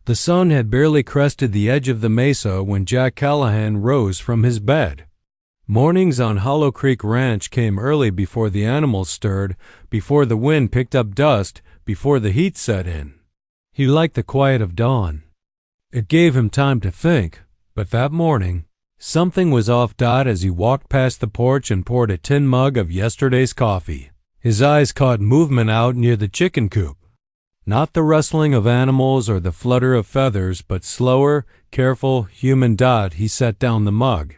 The sun had barely crested the edge of the mesa when Jack Callahan rose from his bed. Mornings on Hollow Creek Ranch came early before the animals stirred, before the wind picked up dust, before the heat set in. He liked the quiet of dawn. It gave him time to think, but that morning, something was off. As he walked past the porch and poured a tin mug of yesterday's coffee, his eyes caught movement out near the chicken coop. Not the rustling of animals or the flutter of feathers, but slower, careful, human. He set down the mug,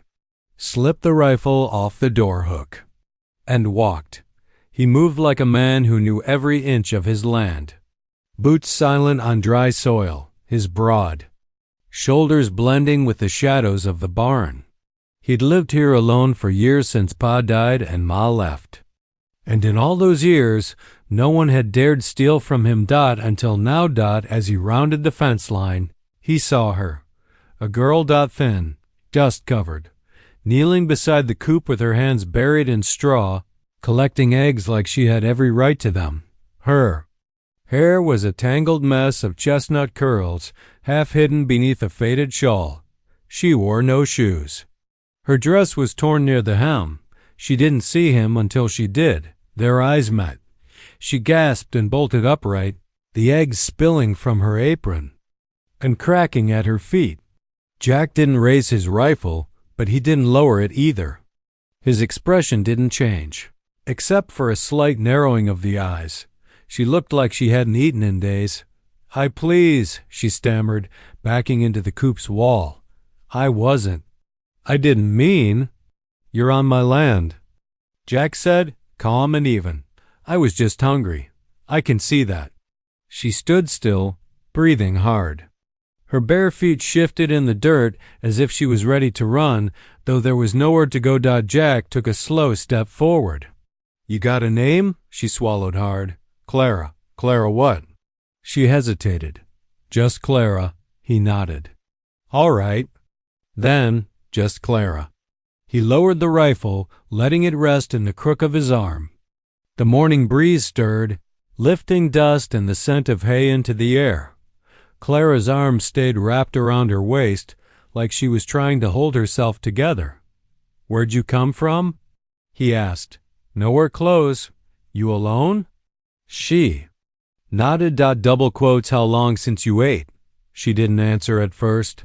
slipped the rifle off the door hook, and walked. He moved like a man who knew every inch of his land. Boots silent on dry soil, his broad shoulders blending with the shadows of the barn. He'd lived here alone for years since Pa died and Ma left. And in all those years, no one had dared steal from him. Until now. As he rounded the fence line, he saw her, a girl. Thin, dust-covered, kneeling beside the coop with her hands buried in straw, collecting eggs like she had every right to them. Her hair was a tangled mess of chestnut curls, half hidden beneath a faded shawl. She wore no shoes. Her dress was torn near the hem. She didn't see him until she did. Their eyes met. She gasped and bolted upright, the eggs spilling from her apron and cracking at her feet. Jack didn't raise his rifle, but he didn't lower it either. His expression didn't change, except for a slight narrowing of the eyes. She looked like she hadn't eaten in days. "I please," she stammered, backing into the coop's wall. "I wasn't. I didn't mean." "You're on my land," Jack said, calm and even. "I was just hungry. I can see that." She stood still, breathing hard. Her bare feet shifted in the dirt as if she was ready to run, though there was nowhere to go. Jack took a slow step forward. "You got a name?" She swallowed hard. "Clara." "Clara what?" She hesitated. "Just Clara." He nodded. "All right. Then, just Clara." He lowered the rifle, letting it rest in the crook of his arm. The morning breeze stirred, lifting dust and the scent of hay into the air. Clara's arms stayed wrapped around her waist, like she was trying to hold herself together. "Where'd you come from?" he asked. "Nowhere close. You alone?" She nodded. Double quotes. "How long since you ate?" She didn't answer at first.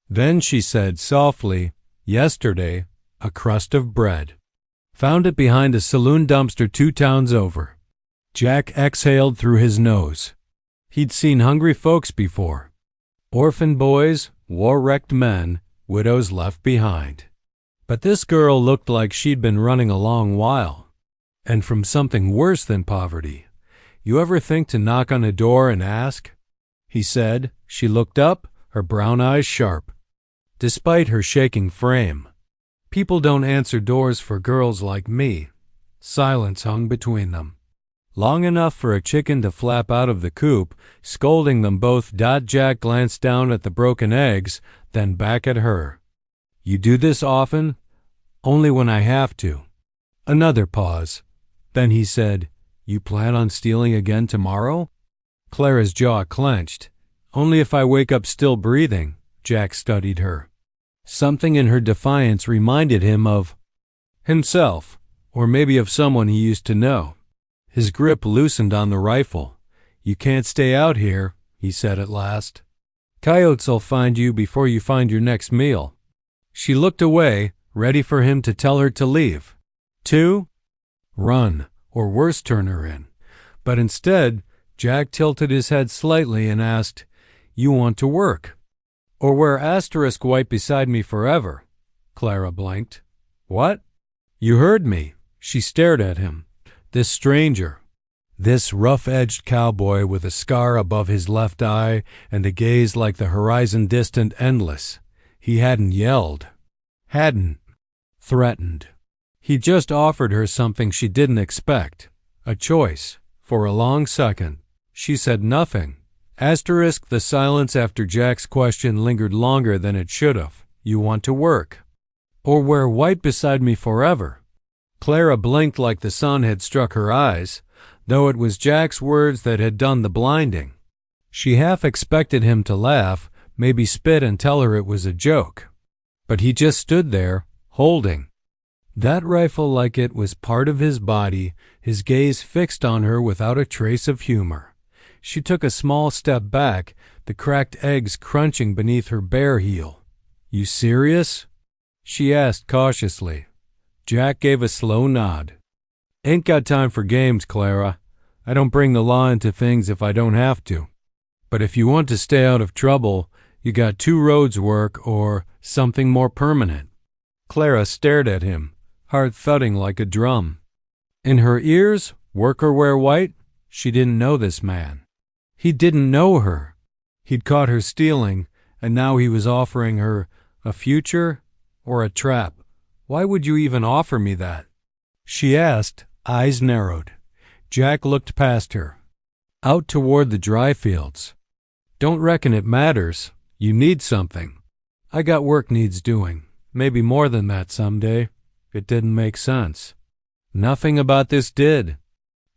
Then she said softly, "Yesterday, a crust of bread. Found it behind a saloon dumpster 2 towns over." Jack exhaled through his nose. He'd seen hungry folks before. Orphan boys, war-wrecked men, widows left behind. But this girl looked like she'd been running a long while. And from something worse than poverty. "You ever think to knock on a door and ask?" he said. She looked up, her brown eyes sharp. Despite her shaking frame, "People don't answer doors for girls like me." Silence hung between them, long enough for a chicken to flap out of the coop, scolding them both. Jack glanced down at the broken eggs, then back at her. "You do this often?" "Only when I have to." Another pause. Then he said, "You plan on stealing again tomorrow?" Clara's jaw clenched. "Only if I wake up still breathing." Jack studied her. Something in her defiance reminded him of himself, or maybe of someone he used to know. His grip loosened on the rifle. "You can't stay out here," he said at last. "Coyotes'll find you before you find your next meal." She looked away, ready for him to tell her to leave. To run, or worse, turn her in. But instead, Jack tilted his head slightly and asked, "You want to work? Or wear asterisk white beside me forever?" Clara blanked. "What?" "You heard me." She stared at him. This stranger, this rough-edged cowboy with a scar above his left eye and a gaze like the horizon distant endless. He hadn't yelled, hadn't threatened. He just offered her something she didn't expect, a choice. For a long second, she said nothing. The silence after Jack's question lingered longer than it should have. "You want to work? Or wear white beside me forever?" Clara blinked like the sun had struck her eyes, though it was Jack's words that had done the blinding. She half expected him to laugh, maybe spit and tell her it was a joke. But he just stood there, holding that rifle like it was part of his body, his gaze fixed on her without a trace of humor. She took a small step back, the cracked eggs crunching beneath her bare heel. "You serious?" she asked cautiously. Jack gave a slow nod. "Ain't got time for games, Clara. I don't bring the law into things if I don't have to. But if you want to stay out of trouble, you got two roads work or something more permanent." Clara stared at him, heart thudding like a drum. In her ears, work or wear white? She didn't know this man. He didn't know her. He'd caught her stealing, and now he was offering her a future or a trap. "Why would you even offer me that?" she asked, eyes narrowed. Jack looked past her, out toward the dry fields. "Don't reckon it matters. You need something. I got work needs doing. Maybe more than that someday." It didn't make sense. Nothing about this did.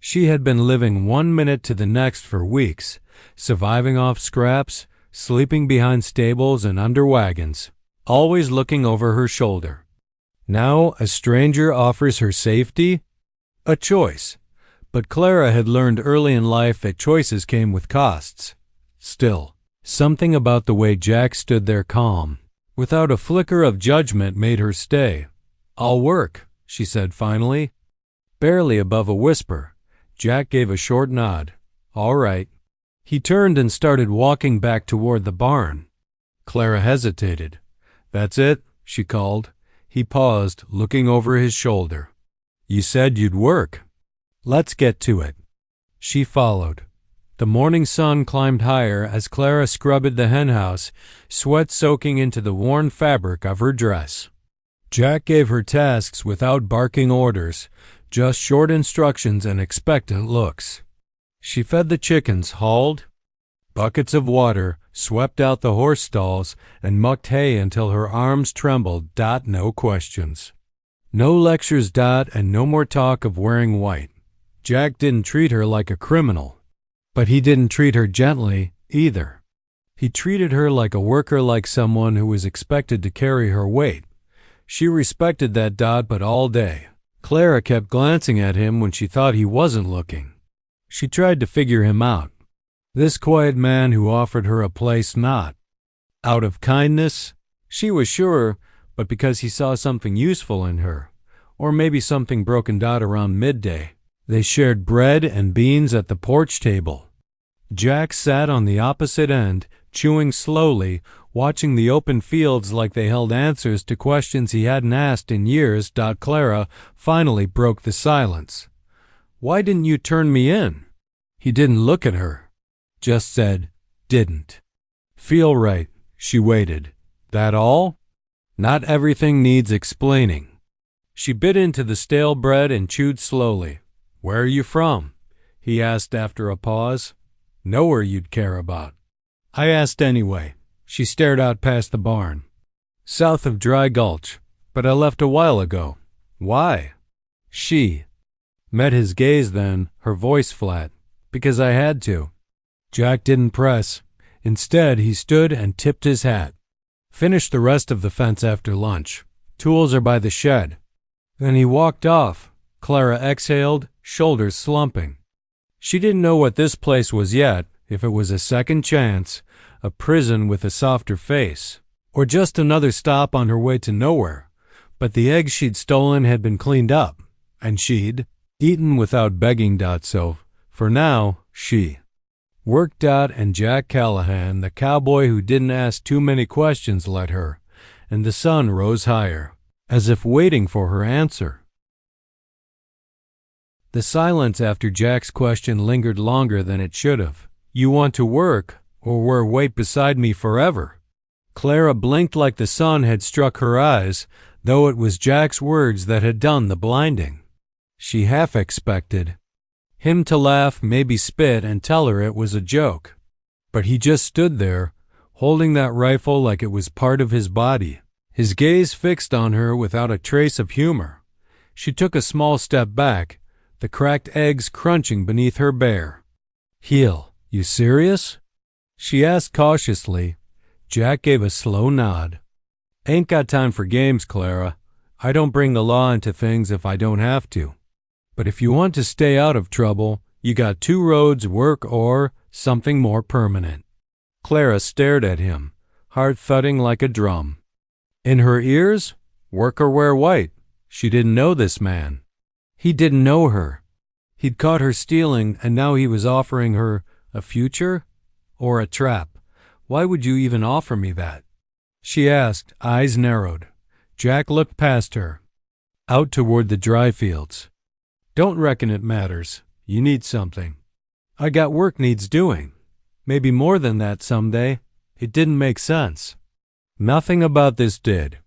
She had been living 1 minute to the next for weeks, surviving off scraps, sleeping behind stables and under wagons, always looking over her shoulder. Now a stranger offers her safety? A choice. But Clara had learned early in life that choices came with costs. Still, something about the way Jack stood there calm, without a flicker of judgment, made her stay. "I'll work," she said finally. Barely above a whisper, Jack gave a short nod. "All right." He turned and started walking back toward the barn. Clara hesitated. "That's it," she called. He paused, looking over his shoulder. "You said you'd work. Let's get to it." She followed. The morning sun climbed higher as Clara scrubbed the henhouse, sweat soaking into the worn fabric of her dress. Jack gave her tasks without barking orders, just short instructions and expectant looks. She fed the chickens, hauled buckets of water, swept out the horse stalls, and mucked hay until her arms trembled. No questions. No lectures. And no more talk of wearing white. Jack didn't treat her like a criminal, but he didn't treat her gently either. He treated her like a worker, like someone who was expected to carry her weight. She respected that. But all day, Clara kept glancing at him when she thought he wasn't looking. She tried to figure him out. This quiet man who offered her a place not out of kindness, she was sure, but because he saw something useful in her, or maybe something broken. Around midday, they shared bread and beans at the porch table. Jack sat on the opposite end, chewing slowly, watching the open fields like they held answers to questions he hadn't asked in years. Clara finally broke the silence. "Why didn't you turn me in?" He didn't look at her, just said, "Didn't feel right." She waited. "That all?" "Not everything needs explaining." She bit into the stale bread and chewed slowly. "Where are you from?" he asked after a pause. "Nowhere you'd care about." "I asked anyway." She stared out past the barn. "South of Dry Gulch, but I left a while ago." "Why?" She met his gaze then, her voice flat. "Because I had to." Jack didn't press. Instead, he stood and tipped his hat. "Finished the rest of the fence after lunch. Tools are by the shed." Then he walked off. Clara exhaled, shoulders slumping. She didn't know what this place was yet, if it was a second chance, a prison with a softer face, or just another stop on her way to nowhere. But the eggs she'd stolen had been cleaned up, and she'd eaten without begging. So, for now, she worked. And Jack Callahan, the cowboy who didn't ask too many questions, let her, and the sun rose higher, as if waiting for her answer. The silence after Jack's question lingered longer than it should have. "You want to work, or wait beside me forever?" Clara blinked like the sun had struck her eyes, though it was Jack's words that had done the blinding. She half expected him to laugh, maybe spit, and tell her it was a joke. But he just stood there, holding that rifle like it was part of his body, his gaze fixed on her without a trace of humor. She took a small step back, the cracked eggs crunching beneath her bare heel. "You serious?" she asked cautiously. Jack gave a slow nod. Ain't got time for games, Clara. I don't bring the law into things if I don't have to. But if you want to stay out of trouble, you got two roads, work or something more permanent. Clara stared at him, heart thudding like a drum. In her ears, work or wear white. She didn't know this man. He didn't know her. He'd caught her stealing, and now he was offering her a future or a trap. Why would you even offer me that? She asked, eyes narrowed. Jack looked past her, out toward the dry fields. Don't reckon it matters. You need something. I got work needs doing. Maybe more than that someday. It didn't make sense. Nothing about this did.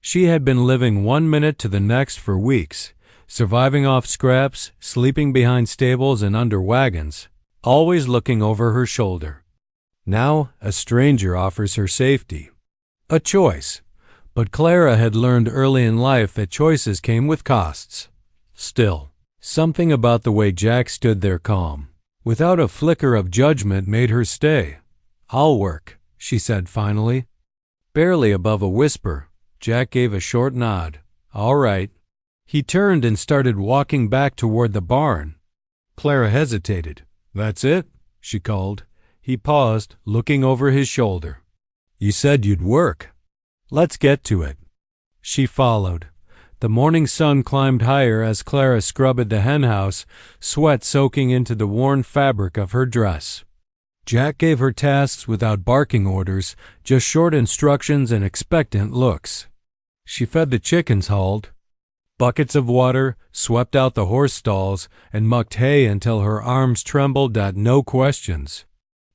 She had been living 1 minute to the next for weeks, surviving off scraps, sleeping behind stables and under wagons, always looking over her shoulder. Now a stranger offers her safety. A choice. But Clara had learned early in life that choices came with costs. Still, something about the way Jack stood there calm, without a flicker of judgment, made her stay. I'll work, she said finally. Barely above a whisper, Jack gave a short nod. All right. He turned and started walking back toward the barn. Clara hesitated. That's it? She called. He paused, looking over his shoulder. You said you'd work. Let's get to it. She followed. The morning sun climbed higher as Clara scrubbed the henhouse, sweat soaking into the worn fabric of her dress. Jack gave her tasks without barking orders, just short instructions and expectant looks. She fed the chickens, hauled buckets of water, swept out the horse stalls, and mucked hay until her arms trembled. No questions.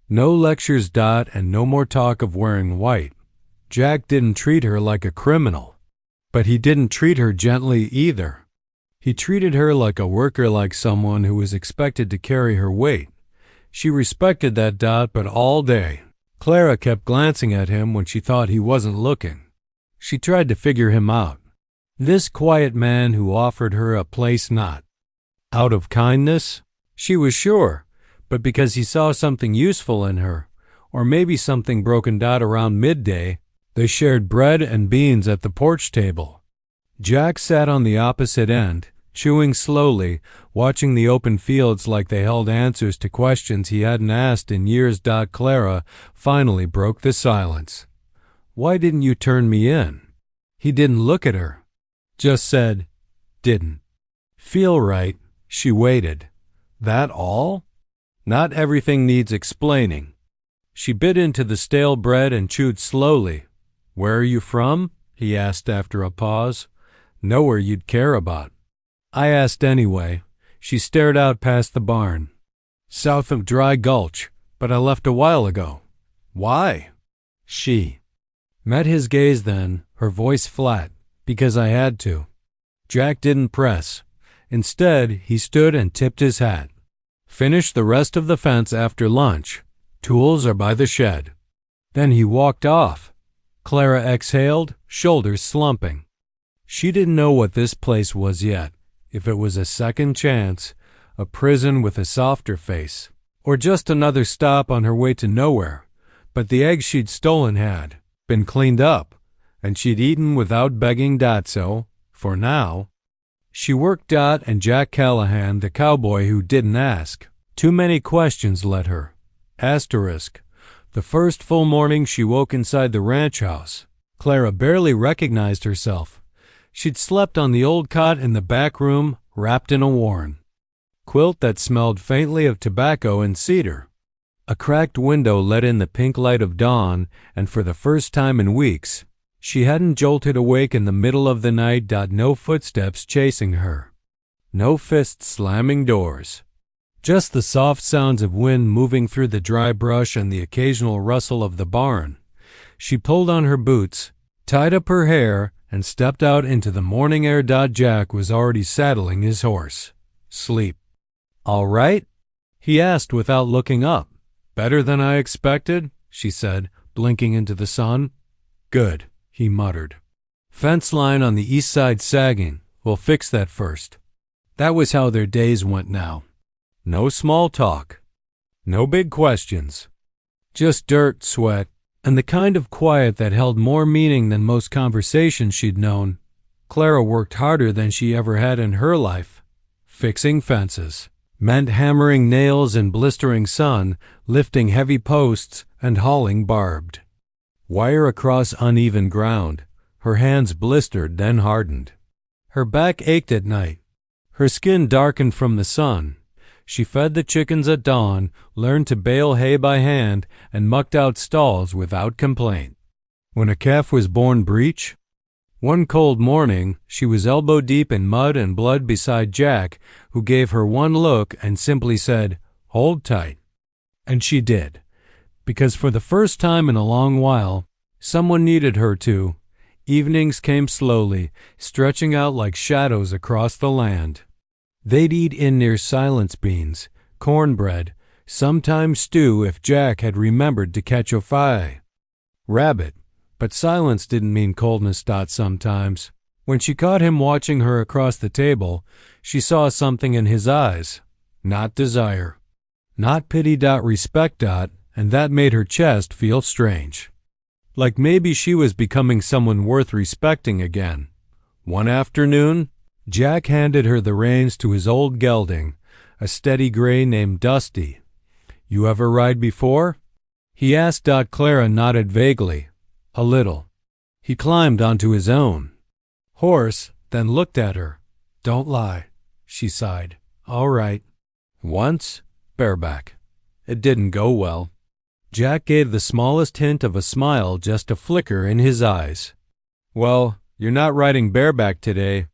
No lectures. And no more talk of wearing white. Jack didn't treat her like a criminal. But he didn't treat her gently either. He treated her like a worker, like someone who was expected to carry her weight. She respected that. But all day, Clara kept glancing at him when she thought he wasn't looking. She tried to figure him out. This quiet man who offered her a place not out of kindness, she was sure, but because he saw something useful in her, or maybe something broken. Around midday, they shared bread and beans at the porch table. Jack sat on the opposite end, chewing slowly, watching the open fields like they held answers to questions he hadn't asked in years. Clara finally broke the silence. Why didn't you turn me in? He didn't look at her. Just said, didn't feel right. She waited. That all? Not everything needs explaining. She bit into the stale bread and chewed slowly. Where are you from? He asked after a pause. Nowhere you'd care about. I asked anyway. She stared out past the barn. South of Dry Gulch, but I left a while ago. Why? She met his gaze then, her voice flat. Because I had to. Jack didn't press. Instead, he stood and tipped his hat. Finished the rest of the fence after lunch. Tools are by the shed. Then he walked off. Clara exhaled, shoulders slumping. She didn't know what this place was yet, if it was a second chance, a prison with a softer face, or just another stop on her way to nowhere. But the eggs she'd stolen had been cleaned up, and she'd eaten without begging. So, for now, she worked. And Jack Callahan, the cowboy who didn't ask too many questions, let her. Asterisk. The first full morning she woke inside the ranch house, Clara barely recognized herself. She'd slept on the old cot in the back room, wrapped in a worn quilt that smelled faintly of tobacco and cedar. A cracked window let in the pink light of dawn, and for the first time in weeks, she hadn't jolted awake in the middle of the night. No footsteps chasing her. No fists slamming doors. Just the soft sounds of wind moving through the dry brush and the occasional rustle of the barn. She pulled on her boots, tied up her hair, and stepped out into the morning air. Jack was already saddling his horse. Sleep. All right? He asked without looking up. Better than I expected, she said, blinking into the sun. Good, he muttered. Fence line on the east side sagging. We'll fix that first. That was how their days went now. No small talk. No big questions. Just dirt, sweat, and the kind of quiet that held more meaning than most conversations she'd known. Clara worked harder than she ever had in her life. Fixing fences meant hammering nails in blistering sun, lifting heavy posts, and hauling barbed wire across uneven ground. Her hands blistered, then hardened. Her back ached at night. Her skin darkened from the sun. She fed the chickens at dawn, learned to bale hay by hand, and mucked out stalls without complaint. When a calf was born breech, one cold morning, she was elbow-deep in mud and blood beside Jack, who gave her one look and simply said, "Hold tight." And she did, because for the first time in a long while, someone needed her to. Evenings came slowly, stretching out like shadows across the land. They'd eat in near silence beans, cornbread, sometimes stew if Jack had remembered to catch a fly. Rabbit. But silence didn't mean coldness. Sometimes. When she caught him watching her across the table, she saw something in his eyes. Not desire. Not pity. Respect. And that made her chest feel strange. Like maybe she was becoming someone worth respecting again. One afternoon, Jack handed her the reins to his old gelding, a steady gray named Dusty. "You ever ride before?" he asked. Clara nodded vaguely. A little. He climbed onto his own horse, then looked at her. "Don't lie," she sighed. "All right." Once, bareback. It didn't go well. Jack gave the smallest hint of a smile, just a flicker in his eyes. "Well, you're not riding bareback today."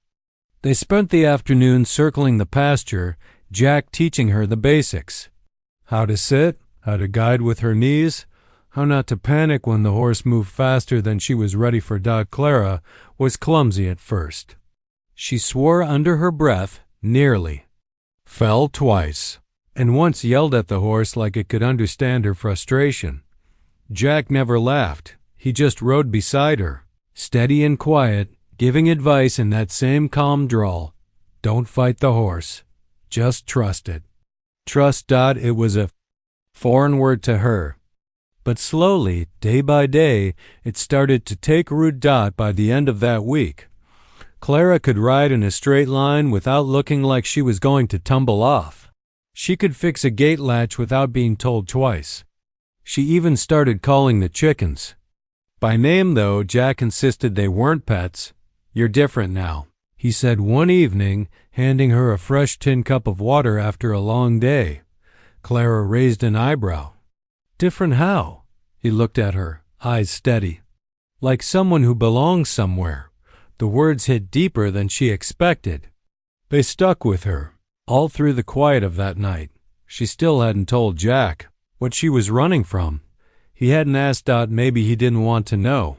They spent the afternoon circling the pasture, Jack teaching her the basics. How to sit, how to guide with her knees, how not to panic when the horse moved faster than she was ready for. Clara was clumsy at first. She swore under her breath, nearly. Fell twice, and once yelled at the horse like it could understand her frustration. Jack never laughed. He just rode beside her, steady and quiet, giving advice in that same calm drawl. Don't fight the horse. Just trust it. Trust. It was a foreign word to her. But slowly, day by day, it started to take root. By the end of that week, Clara could ride in a straight line without looking like she was going to tumble off. She could fix a gate latch without being told twice. She even started calling the chickens by name, though Jack insisted they weren't pets. "You're different now," he said one evening, handing her a fresh tin cup of water after a long day. Clara raised an eyebrow. "Different how?" He looked at her, eyes steady. Like someone who belongs somewhere. The words hit deeper than she expected. They stuck with her, all through the quiet of that night. She still hadn't told Jack what she was running from. He hadn't asked. Maybe he didn't want to know.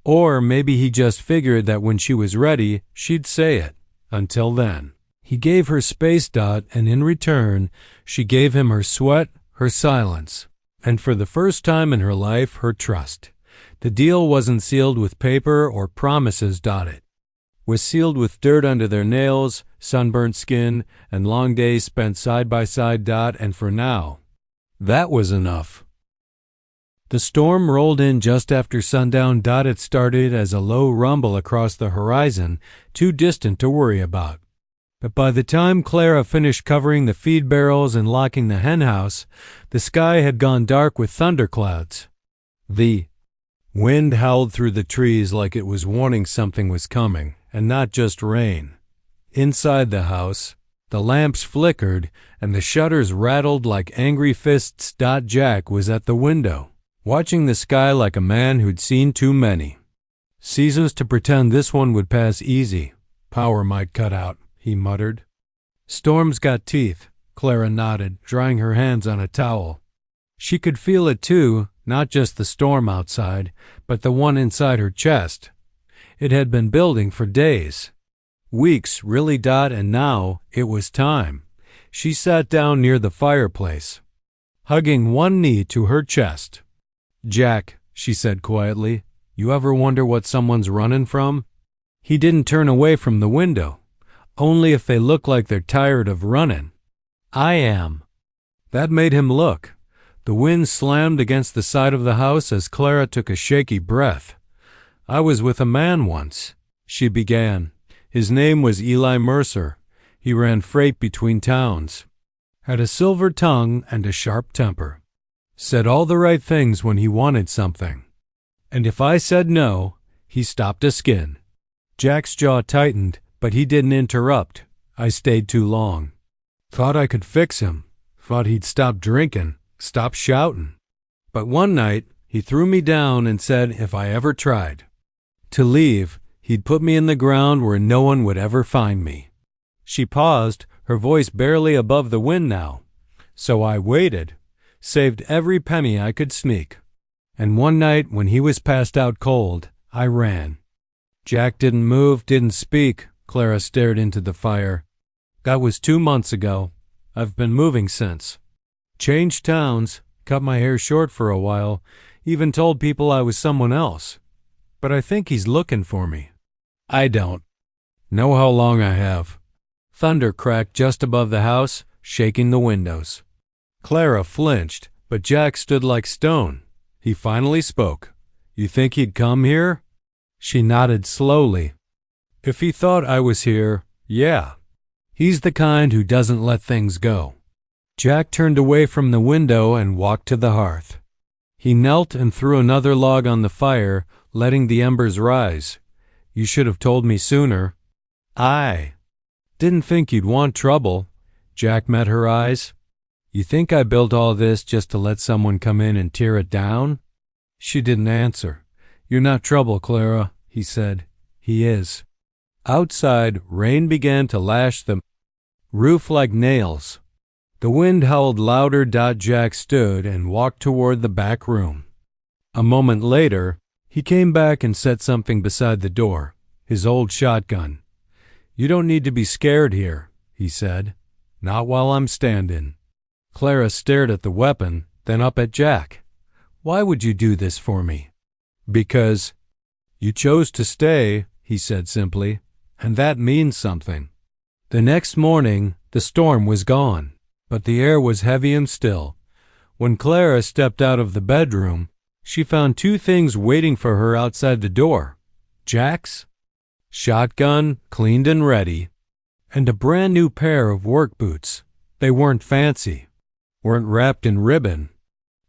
Or maybe he just figured that when she was ready, she'd say it. Until then, he gave her space. And in return, she gave him her sweat, her silence. And for the first time in her life, her trust. The deal wasn't sealed with paper or promises. It was sealed with dirt under their nails, sunburnt skin, and long days spent side by side. And for now, that was enough. The storm rolled in just after sundown. It started as a low rumble across the horizon, too distant to worry about. But by the time Clara finished covering the feed barrels and locking the henhouse, the sky had gone dark with thunderclouds. The wind howled through the trees like it was warning something was coming, and not just rain. Inside the house, the lamps flickered and the shutters rattled like angry fists. Jack was at the window, watching the sky like a man who'd seen too many seasons to pretend this one would pass easy. Power might cut out, he muttered. Storms got teeth, Clara nodded, drying her hands on a towel. She could feel it too, not just the storm outside, but the one inside her chest. It had been building for days. Weeks, really. And now it was time. She sat down near the fireplace, hugging one knee to her chest. "Jack," she said quietly, "you ever wonder what someone's running from?" He didn't turn away from the window. "Only if they look like they're tired of running." "I am." That made him look. The wind slammed against the side of the house as Clara took a shaky breath. "I was with a man once," she began. "His name was Eli Mercer. He ran freight between towns. Had a silver tongue and a sharp temper. Said all the right things when he wanted something. And if I said no, he stopped a skin." Jack's jaw tightened, but he didn't interrupt. "I stayed too long. Thought I could fix him. Thought he'd stop drinking, stop shouting. But one night, he threw me down and said if I ever tried to leave, he'd put me in the ground where no one would ever find me." She paused, her voice barely above the wind now. "So I waited, saved every penny I could sneak. And one night when he was passed out cold, I ran." Jack didn't move, didn't speak. Clara stared into the fire. "That was 2 months ago. I've been moving since. Changed towns, cut my hair short for a while, even told people I was someone else. But I think he's looking for me. I don't know how long I have." Thunder cracked just above the house, shaking the windows. Clara flinched, but Jack stood like stone. He finally spoke. "You think he'd come here?" She nodded slowly. "If he thought I was here, yeah. He's the kind who doesn't let things go." Jack turned away from the window and walked to the hearth. He knelt and threw another log on the fire, letting the embers rise. "You should have told me sooner." "I didn't think you'd want trouble." Jack met her eyes. "You think I built all this just to let someone come in and tear it down?" She didn't answer. "You're not trouble, Clara," he said. "He is." Outside, rain began to lash the roof like nails. The wind howled louder. Jack stood and walked toward the back room. A moment later, he came back and set something beside the door, his old shotgun. "You don't need to be scared here," he said. "Not while I'm standing." Clara stared at the weapon, then up at Jack. "Why would you do this for me?" "Because you chose to stay," he said simply, "and that means something." The next morning, the storm was gone, but the air was heavy and still. When Clara stepped out of the bedroom, she found 2 things waiting for her outside the door: Jack's shotgun, cleaned and ready, and a brand new pair of work boots. They weren't fancy, weren't wrapped in ribbon,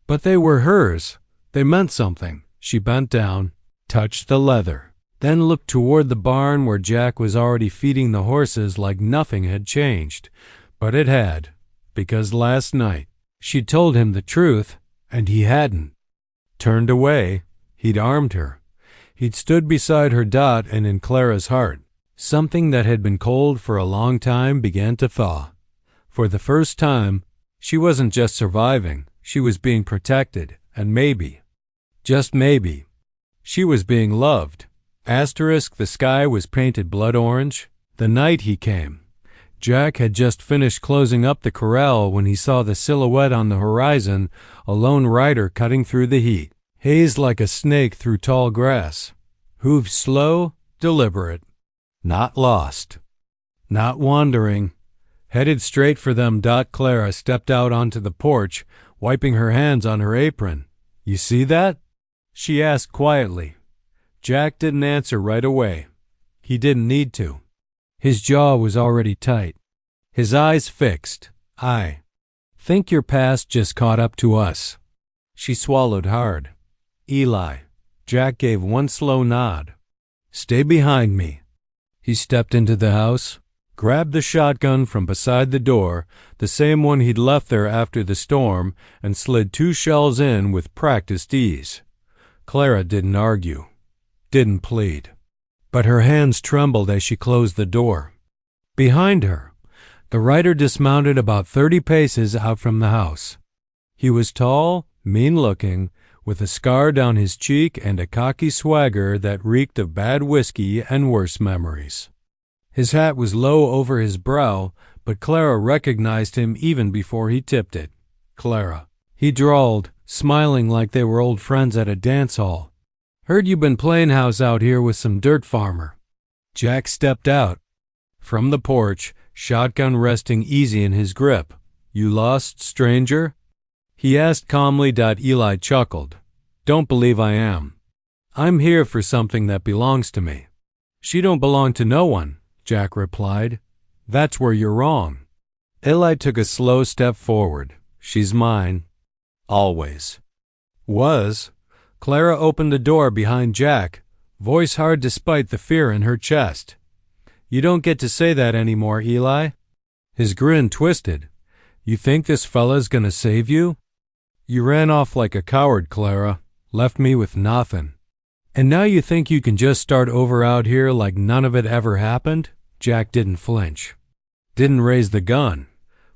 but they were hers. They meant something. She bent down, touched the leather, then looked toward the barn where Jack was already feeding the horses like nothing had changed. But it had, because last night she'd told him the truth, and he hadn't. Turned away, he'd armed her. He'd stood beside her. And in Clara's heart, something that had been cold for a long time began to thaw. For the first time, she wasn't just surviving, she was being protected, and maybe, just maybe, she was being loved. Asterisk, the sky was painted blood orange. The night he came, Jack had just finished closing up the corral when he saw the silhouette on the horizon, a lone rider cutting through the heat, hazed like a snake through tall grass. Hooves slow, deliberate, not lost, not wandering, headed straight for them. Clara stepped out onto the porch, wiping her hands on her apron. "You see that?" she asked quietly. Jack didn't answer right away. He didn't need to. His jaw was already tight, his eyes fixed. "I think your past just caught up to us." She swallowed hard. "Eli." Jack gave one slow nod. "Stay behind me." He stepped into the house, grabbed the shotgun from beside the door, the same one he'd left there after the storm, and slid 2 shells in with practiced ease. Clara didn't argue, didn't plead, but her hands trembled as she closed the door. Behind her, the rider dismounted about 30 paces out from the house. He was tall, mean-looking, with a scar down his cheek and a cocky swagger that reeked of bad whiskey and worse memories. His hat was low over his brow, but Clara recognized him even before he tipped it. "Clara," he drawled, smiling like they were old friends at a dance hall. "Heard you been playing house out here with some dirt farmer." Jack stepped out from the porch, shotgun resting easy in his grip. "You lost, stranger?" he asked calmly. Eli chuckled. Don't believe I am. I'm here for something that belongs to me. She don't belong to no one, Jack replied. That's where you're wrong. Eli took a slow step forward. She's mine. Always. Was. Clara opened the door behind Jack, voice hard despite the fear in her chest. You don't get to say that anymore, Eli. His grin twisted. You think this fella's gonna save you? You ran off like a coward, Clara. Left me with nothing. And now you think you can just start over out here like none of it ever happened? Jack didn't flinch. Didn't raise the gun.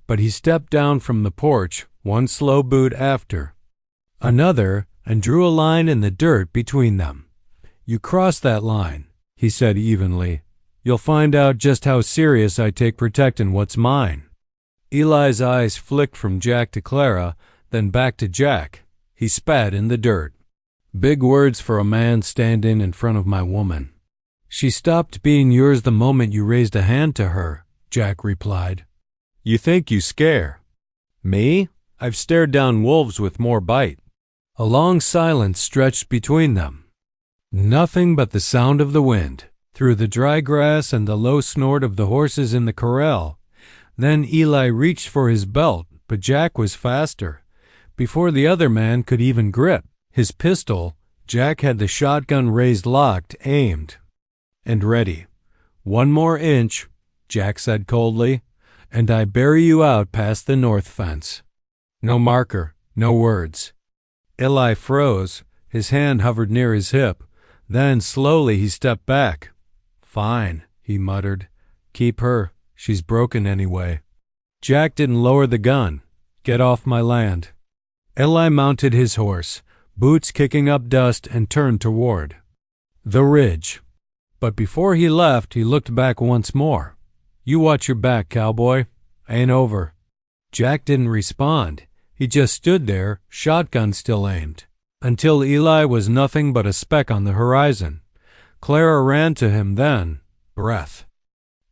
But he stepped down from the porch, one slow boot after another, and drew a line in the dirt between them. You cross that line, he said evenly. You'll find out just how serious I take protecting what's mine. Eli's eyes flicked from Jack to Clara, then back to Jack. He spat in the dirt. Big words for a man standing in front of my woman. She stopped being yours the moment you raised a hand to her, Jack replied. You think you scare me? I've stared down wolves with more bite. A long silence stretched between them. Nothing but the sound of the wind through the dry grass and the low snort of the horses in the corral. Then Eli reached for his belt, but Jack was faster. Before the other man could even grip his pistol, Jack had the shotgun raised, locked, aimed, and ready. One more inch, Jack said coldly, and I bury you out past the north fence. No marker, no words. Eli froze. His hand hovered near his hip. Then slowly he stepped back. Fine, he muttered. Keep her. She's broken anyway. Jack didn't lower the gun. Get off my land. Eli mounted his horse, boots kicking up dust, and turned toward the ridge. But before he left, he looked back once more. You watch your back, cowboy. Ain't over. Jack didn't respond. He just stood there, shotgun still aimed, until Eli was nothing but a speck on the horizon. Clara ran to him then, breath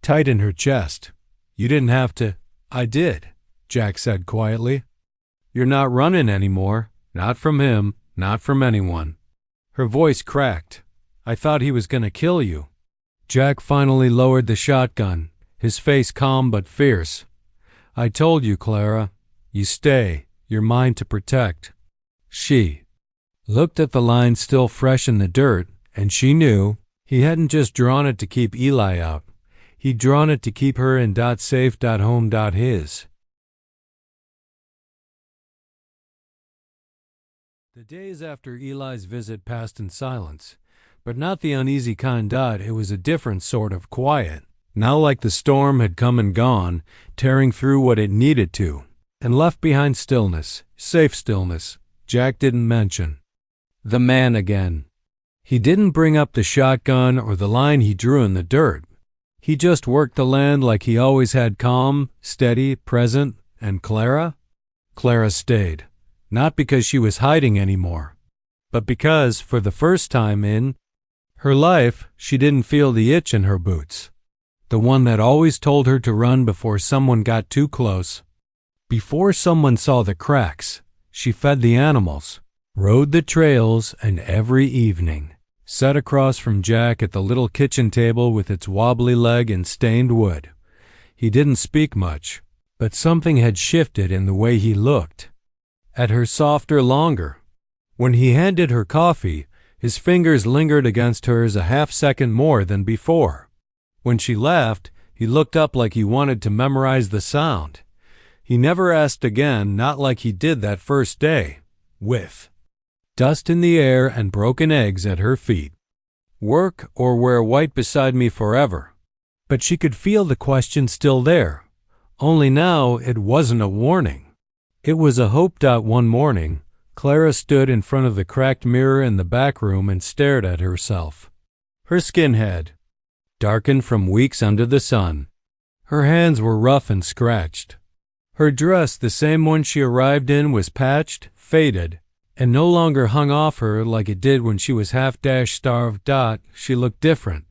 tight in her chest. You didn't have to. I did, Jack said quietly. You're not running anymore. Not from him, not from anyone. Her voice cracked. I thought he was going to kill you. Jack finally lowered the shotgun, his face calm but fierce. I told you, Clara. You stay. You're mine to protect. She looked at the line still fresh in the dirt, and she knew he hadn't just drawn it to keep Eli out. He'd drawn it to keep her in .safe .home .his. The days after Eli's visit passed in silence, but not the uneasy kind. It was a different sort of quiet. Now like the storm had come and gone, tearing through what it needed to, and left behind stillness, safe stillness. Jack didn't mention the man again. He didn't bring up the shotgun or the line he drew in the dirt. He just worked the land like he always had, calm, steady, present. And Clara? Clara stayed. Not because she was hiding anymore, but because, for the first time in her life, she didn't feel the itch in her boots. The one that always told her to run before someone got too close. Before someone saw the cracks, she fed the animals, rode the trails, and every evening sat across from Jack at the little kitchen table with its wobbly leg and stained wood. He didn't speak much, but something had shifted in the way he looked at her softer, longer. When he handed her coffee, his fingers lingered against hers a half-second more than before. When she laughed, he looked up like he wanted to memorize the sound. He never asked again, not like he did that first day, with dust in the air and broken eggs at her feet. Work or wear white beside me forever. But she could feel the question still there. Only now it wasn't a warning. It was a hope. One morning, Clara stood in front of the cracked mirror in the back room and stared at herself. Her skin had darkened from weeks under the sun. Her hands were rough and scratched. Her dress, the same one she arrived in, was patched, faded, and no longer hung off her like it did when she was half-starved. She looked different,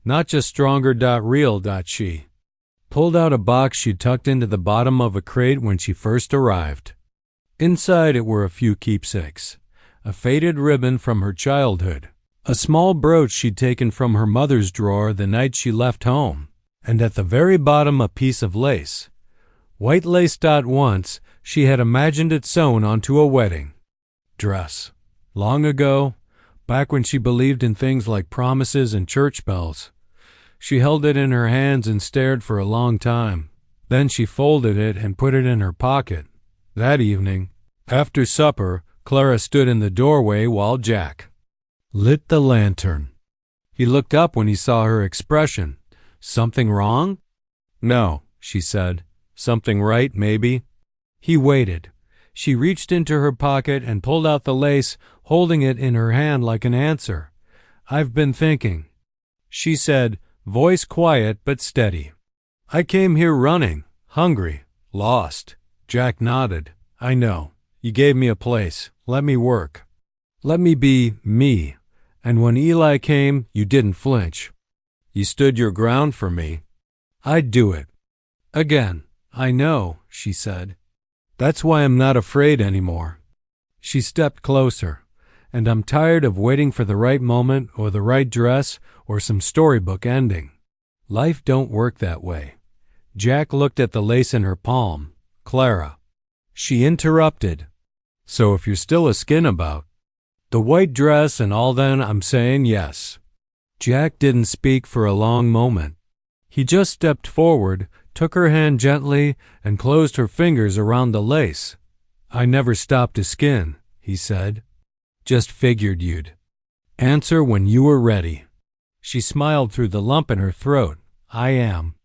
not just stronger. Real. She pulled out a box she'd tucked into the bottom of a crate when she first arrived. Inside it were a few keepsakes, a faded ribbon from her childhood, a small brooch she'd taken from her mother's drawer the night she left home, and at the very bottom a piece of lace. White lace. Once she had imagined it sewn onto a wedding dress. Long ago, back when she believed in things like promises and church bells. She held it in her hands and stared for a long time. Then she folded it and put it in her pocket. That evening, after supper, Clara stood in the doorway while Jack lit the lantern. He looked up when he saw her expression. "Something wrong?" "No," she said. "Something right, maybe." He waited. She reached into her pocket and pulled out the lace, holding it in her hand like an answer. "I've been thinking," she said, voice quiet but steady. "I came here running, hungry, lost." Jack nodded. "I know. You gave me a place. Let me work. Let me be me. And when Eli came, you didn't flinch. You stood your ground for me. I'd do it again." "I know," she said. "That's why I'm not afraid anymore." She stepped closer. "And I'm tired of waiting for the right moment or the right dress or some storybook ending. Life don't work that way." Jack looked at the lace in her palm. "Clara." She interrupted. "So if you're still a skin about the white dress and all, then I'm saying yes." Jack didn't speak for a long moment. He just stepped forward, took her hand gently, and closed her fingers around the lace. "I never stopped to skin," he said. "Just figured you'd answer when you were ready." She smiled through the lump in her throat. "I am."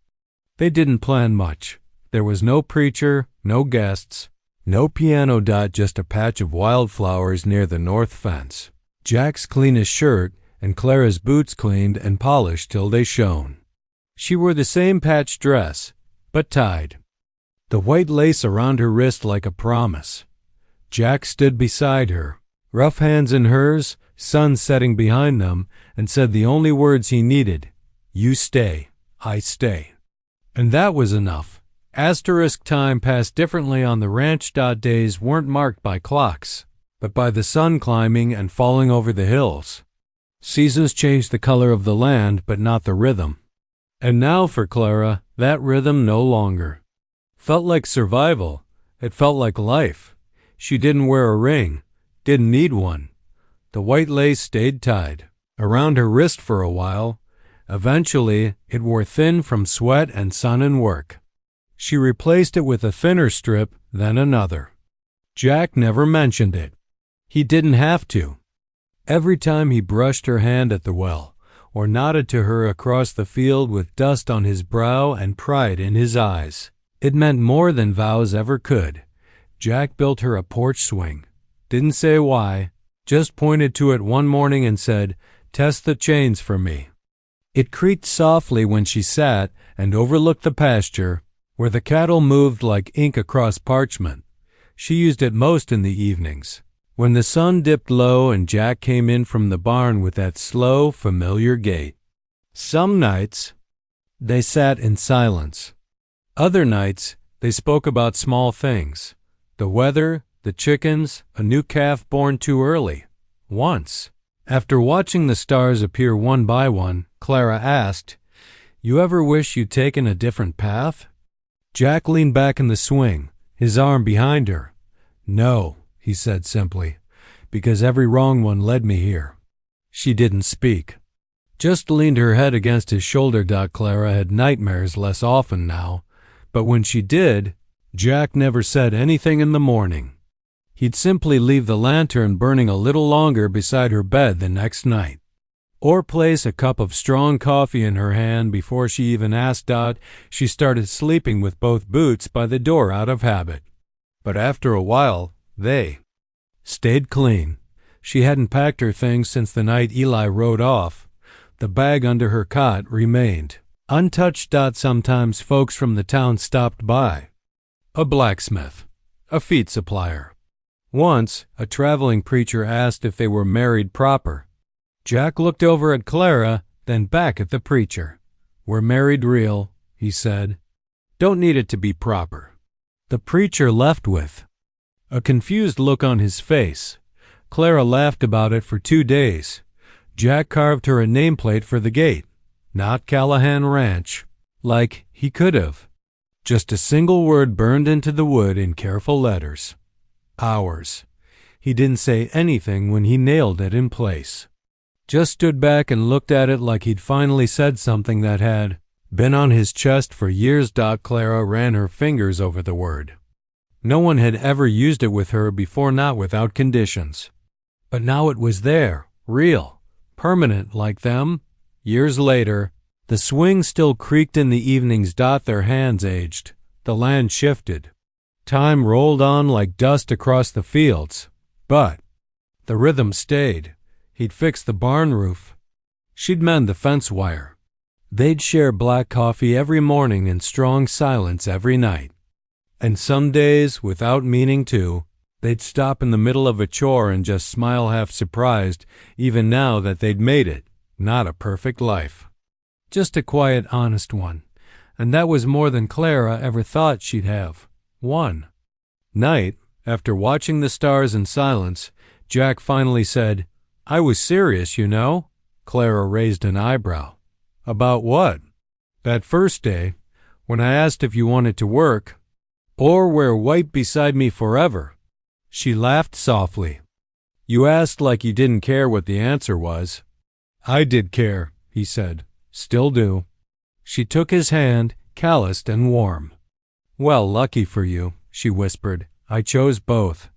They didn't plan much. There was no preacher, no guests, no piano. Just a patch of wildflowers near the north fence. Jack's cleanest shirt and Clara's boots cleaned and polished till they shone. She wore the same patched dress, but tied. The white lace around her wrist like a promise. Jack stood beside her, rough hands in hers, sun setting behind them, and said the only words he needed: "You stay, I stay." And that was enough. Asterisk time passed differently on the ranch. Days weren't marked by clocks, but by the sun climbing and falling over the hills. Seasons changed the color of the land, but not the rhythm. And now for Clara, that rhythm no longer felt like survival. It felt like life. She didn't wear a ring, didn't need one. The white lace stayed tied around her wrist for a while. Eventually, it wore thin from sweat and sun and work. She replaced it with a thinner strip, then another. Jack never mentioned it. He didn't have to. Every time he brushed her hand at the well, or nodded to her across the field with dust on his brow and pride in his eyes, it meant more than vows ever could. Jack built her a porch swing. Didn't say why, just pointed to it one morning and said, "Test the chains for me." It creaked softly when she sat and overlooked the pasture, where the cattle moved like ink across parchment. She used it most in the evenings, when the sun dipped low and Jack came in from the barn with that slow, familiar gait. Some nights, they sat in silence. Other nights, they spoke about small things: the weather, the chickens, a new calf born too early. Once, after watching the stars appear one by one, Clara asked, "You ever wish you'd taken a different path?" Jack leaned back in the swing, his arm behind her. "No," he said simply, "because every wrong one led me here." She didn't speak, just leaned her head against his shoulder. Clara had nightmares less often now, but when she did, Jack never said anything in the morning. He'd simply leave the lantern burning a little longer beside her bed the next night, or place a cup of strong coffee in her hand before she even asked. She started sleeping with both boots by the door out of habit. But after a while, they stayed clean. She hadn't packed her things since the night Eli rode off. The bag under her cot remained untouched. Sometimes folks from the town stopped by. A blacksmith, a feed supplier. Once, a traveling preacher asked if they were married proper. Jack looked over at Clara, then back at the preacher. "We're married real," he said. "Don't need it to be proper." The preacher left with, a confused look on his face. Clara laughed about it for 2 days. Jack carved her a nameplate for the gate. Not Callahan Ranch. Like he could have. Just a single word burned into the wood in careful letters. Ours. He didn't say anything when he nailed it in place. Just stood back and looked at it like he'd finally said something that had been on his chest for years. Clara ran her fingers over the word. No one had ever used it with her before, not without conditions. But now it was there, real, permanent like them. Years later, the swing still creaked in the evenings. Their hands aged. The land shifted. Time rolled on like dust across the fields. But the rhythm stayed. He'd fix the barn roof. She'd mend the fence wire. They'd share black coffee every morning and strong silence every night. And some days, without meaning to, they'd stop in the middle of a chore and just smile, half surprised, even now that they'd made it. Not a perfect life. Just a quiet, honest one. And that was more than Clara ever thought she'd have. One night, after watching the stars in silence, Jack finally said, "I was serious, you know." Clara raised an eyebrow. "About what?" "That first day, when I asked if you wanted to work, or wear white beside me forever." She laughed softly. "You asked like you didn't care what the answer was." "I did care," he said. "Still do." She took his hand, calloused and warm. "Well, lucky for you," she whispered. "I chose both."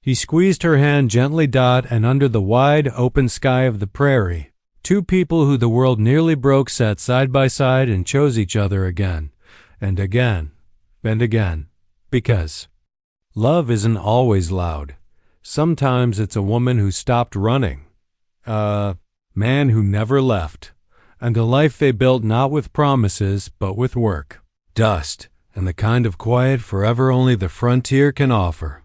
He squeezed her hand gently. And under the wide, open sky of the prairie, two people who the world nearly broke sat side by side and chose each other again, and again, and again. Because love isn't always loud. Sometimes it's a woman who stopped running, a man who never left, and a life they built not with promises but with work, dust, and the kind of quiet forever only the frontier can offer.